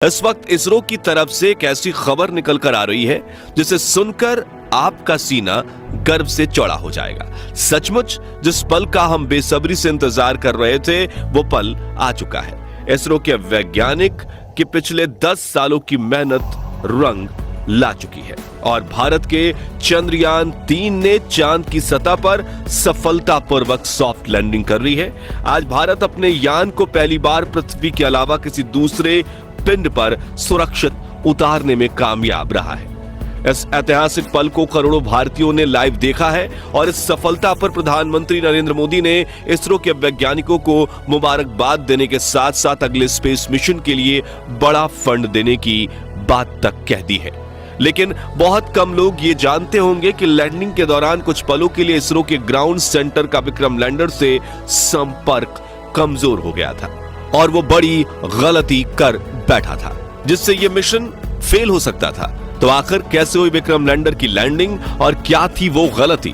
इस वक्त इसरो की तरफ से एक ऐसी खबर निकल कर आ रही है जिसे सुनकर आपका सीना गर्व से चौड़ा हो जाएगा। सचमुच जिस पल का हम बेसब्री से इंतजार कर रहे थे वो पल आ चुका है। इसरो के वैज्ञानिक की पिछले 10 सालों की मेहनत रंग ला चुकी है और भारत के चंद्रयान 3 ने चांद की सतह पर सफलतापूर्वक सॉफ्ट लैंडिंग कर ली है। आज भारत अपने यान को पहली बार पृथ्वी के अलावा किसी दूसरे पिंड पर सुरक्षित उतारने में कामयाब रहा है। इस ऐतिहासिक पल को करोड़ों भारतीयों ने लाइव देखा है और इस सफलता पर प्रधानमंत्री नरेंद्र मोदी ने इसरो के वैज्ञानिकों को मुबारकबाद देने के साथ साथ अगले स्पेस मिशन के लिए बड़ा फंड देने की बात तक कह दी है। लेकिन बहुत कम लोग ये जानते होंगे कि लैंडिंग के दौरान कुछ पलों के लिए इसरो के ग्राउंड सेंटर का विक्रम लैंडर से संपर्क कमजोर हो गया था और वो बड़ी गलती कर बैठा था जिससे ये मिशन फेल हो सकता था। तो आखिर कैसे हुई विक्रम लैंडर की लैंडिंग और क्या थी वो गलती,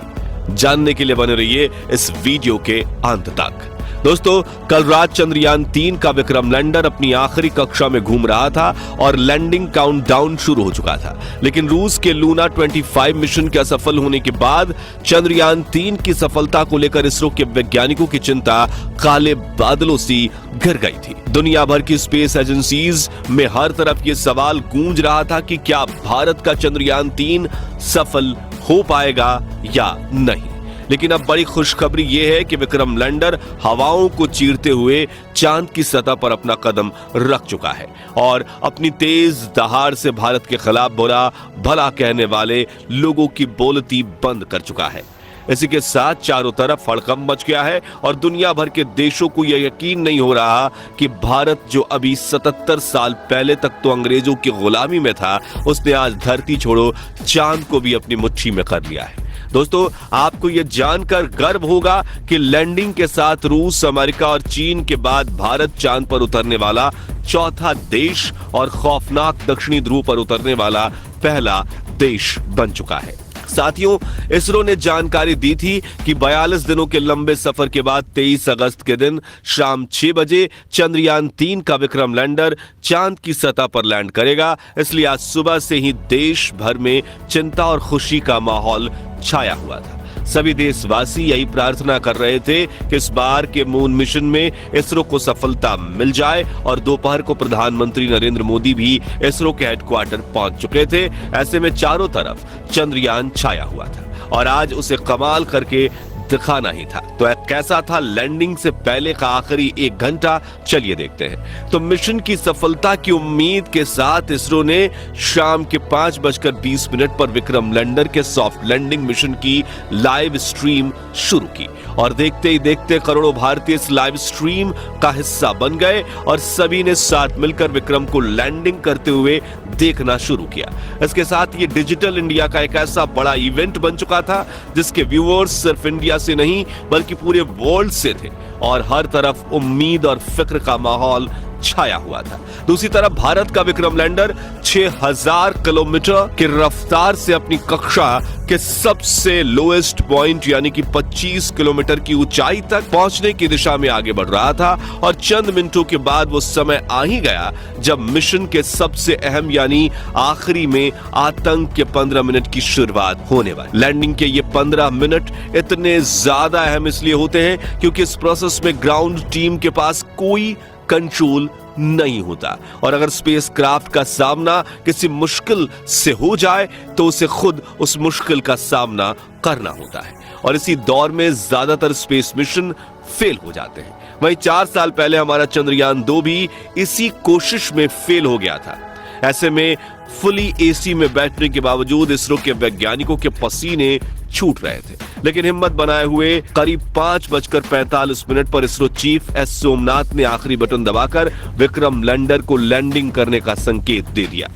जानने के लिए बने रहिए इस वीडियो के अंत तक। दोस्तों, कल रात चंद्रयान 3 का विक्रम लैंडर अपनी आखिरी कक्षा में घूम रहा था और लैंडिंग काउंटडाउन शुरू हो चुका था। लेकिन रूस के लूना 25 मिशन के असफल होने के बाद चंद्रयान 3 की सफलता को लेकर इसरो के वैज्ञानिकों की चिंता काले बादलों सी घिर गई थी। दुनिया भर की स्पेस एजेंसीज में हर तरफ ये सवाल गूंज रहा था कि क्या भारत का चंद्रयान 3 सफल हो पाएगा या नहीं। लेकिन अब बड़ी खुशखबरी यह है कि विक्रम लैंडर हवाओं को चीरते हुए चांद की सतह पर अपना कदम रख चुका है और अपनी तेज दहाड़ से भारत के खिलाफ बुरा भला कहने वाले लोगों की बोलती बंद कर चुका है। इसी के साथ चारों तरफ हड़कंप मच गया है और दुनिया भर के देशों को यह यकीन नहीं हो रहा कि भारत जो अभी 77 साल पहले तक तो अंग्रेजों की गुलामी में था, उसने आज धरती छोड़ो चांद को भी अपनी मुट्ठी में कर लिया है। दोस्तों, आपको यह जानकर गर्व होगा कि लैंडिंग के साथ रूस, अमेरिका और चीन के बाद भारत चांद पर उतरने वाला चौथा देश और खौफनाक दक्षिणी ध्रुव पर उतरने वाला पहला देश बन चुका है। साथियों, इसरो ने जानकारी दी थी कि 42 दिनों के लंबे सफर के बाद 23 अगस्त के दिन शाम 6 बजे चंद्रयान 3 का विक्रम लैंडर चांद की सतह पर लैंड करेगा। इसलिए आज सुबह से ही देश भर में चिंता और खुशी का माहौल छाया हुआ था। सभी देशवासी यही प्रार्थना कर रहे थे कि इस बार के मून मिशन में इसरो को सफलता मिल जाए और दोपहर को प्रधानमंत्री नरेंद्र मोदी भी इसरो के हेडक्वार्टर पहुंच चुके थे। ऐसे में चारों तरफ चंद्रयान छाया हुआ था और आज उसे कमाल करके दिखाना ही था। तो कैसा था लैंडिंग से पहले का आखिरी 1 घंटा, चलिए देखते हैं। तो मिशन की सफलता की उम्मीद के साथ इसरो ने शाम के 5:20 पर विक्रम लैंडर के सॉफ्ट लैंडिंग मिशन की लाइव स्ट्रीम शुरू की और देखते ही देखते करोड़ों भारतीय इस लाइव स्ट्रीम का हिस्सा बन गए और सभी ने साथ मिलकर विक्रम को लैंडिंग करते हुए देखना शुरू किया। इसके साथ ये डिजिटल इंडिया का एक ऐसा बड़ा इवेंट बन चुका था जिसके व्यूअर्स सिर्फ इंडिया से नहीं बल्कि पूरे वर्ल्ड से थे और हर तरफ उम्मीद और फिक्र का माहौल छाया हुआ था। दूसरी तरफ भारत का विक्रम लैंडर 6000 किलोमीटर की रफ्तार से अपनी कक्षा के सबसे लोएस्ट पॉइंट यानी कि 25 किलोमीटर की ऊंचाई तक पहुंचने की दिशा में आगे बढ़ रहा था और चंद मिनटों के बाद वो समय आ ही गया जब मिशन के सबसे अहम यानी आखिरी में आतंक के 15 मिनट की शुरुआत होने वाली। लैंडिंग के ये 15 मिनट इतने ज्यादा अहम इसलिए होते हैं क्योंकि इस प्रोसेस में ग्राउंड टीम के पास कोई कंट्रोल नहीं होता और अगर स्पेसक्राफ्ट का सामना किसी मुश्किल से हो जाए तो उसे खुद उस मुश्किल का सामना करना होता है और इसी दौर में ज्यादातर स्पेस मिशन फेल हो जाते हैं। वहीं 4 साल पहले हमारा चंद्रयान 2 भी इसी कोशिश में फेल हो गया था। ऐसे में फुली एसी में बैठने के बावजूद इसरो के वैज्ञानिकों के पसीने छूट रहे थे, लेकिन हिम्मत बनाए हुए करीब 5:45 पर इसरो चीफ एस सोमनाथ ने आखिरी बटन दबाकर विक्रम लैंडर को लैंडिंग करने का संकेत दे दिया।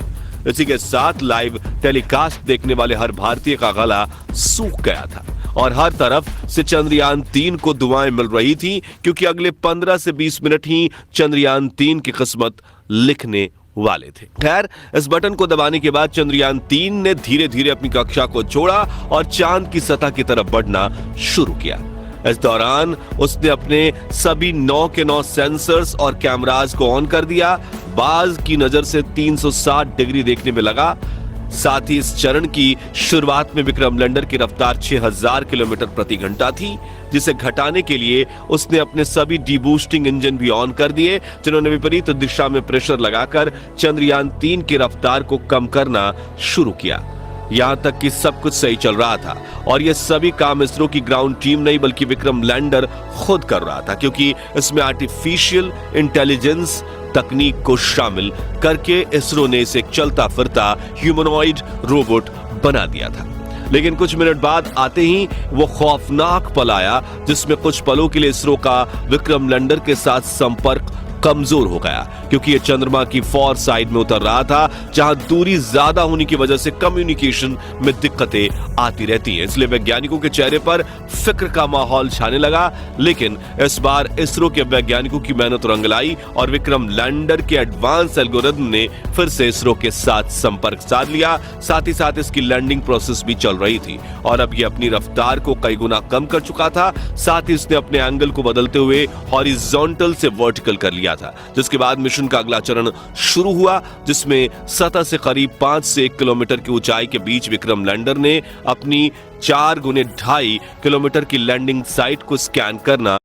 इसी के साथ लाइव टेलीकास्ट देखने वाले हर भारतीय का गला सूख गया था और हर तरफ से चंद्रयान 3 को दुआएं मिल रही थी क्योंकि अगले 15 से 20 मिनट ही चंद्रयान 3 की किस्मत लिखने वाले थे। खैर, इस बटन को दबाने के बाद चंद्रयान 3 ने धीरे धीरे अपनी कक्षा को छोड़ा और चांद की सतह की तरफ बढ़ना शुरू किया। इस दौरान उसने अपने सभी 9 के 9 सेंसर्स और कैमरास को ऑन कर दिया। बाज की नजर से 360 डिग्री देखने में लगा। साथ ही इस चरण की शुरुआत में विक्रम लैंडर की रफ्तार 6000 किलोमीटर प्रति घंटा थी, जिसे घटाने के लिए उसने अपने सभी डीबूस्टिंग इंजन भी ऑन कर दिए, जिन्होंने विपरीत दिशा में प्रेशर लगाकर चंद्रयान 3 की रफ्तार को कम करना शुरू किया। यहां तक कि सब कुछ सही चल रहा था और यह सभी काम इसरो की ग्राउंड टीम नहीं बल्कि विक्रम लैंडर खुद कर रहा था, क्योंकि इसमें आर्टिफिशियल इंटेलिजेंस तकनीक को शामिल करके इसरो ने इसे एक चलता फिरता ह्यूमनॉइड रोबोट बना दिया था। लेकिन कुछ मिनट बाद आते ही वो खौफनाक पल आया जिसमें कुछ पलों के लिए इसरो का विक्रम लैंडर के साथ संपर्क कमजोर हो गया, क्योंकि ये चंद्रमा की फॉर साइड में उतर रहा था, जहां दूरी ज्यादा होने की वजह से कम्युनिकेशन में दिक्कतें आती रहती हैं। इसलिए वैज्ञानिकों के चेहरे पर फिक्र का माहौल छाने लगा। लेकिन इस बार इसरो के वैज्ञानिकों की मेहनत रंग लाई और विक्रम लैंडर के एडवांस एल्गोरिथम ने फिर से इसरो के साथ संपर्क साध लिया। साथ ही साथ इसकी लैंडिंग प्रोसेस भी चल रही थी और अब ये अपनी रफ्तार को कई गुना कम कर चुका था। साथ ही इसने अपने एंगल को बदलते हुए हॉरिजॉन्टल से वर्टिकल कर लिया था, जिसके बाद मिशन का अगला चरण शुरू हुआ, जिसमें सतह से करीब 5 से 1 किलोमीटर की ऊंचाई के बीच विक्रम लैंडर ने अपनी 4 गुने 2.5 किलोमीटर की लैंडिंग साइट को स्कैन करना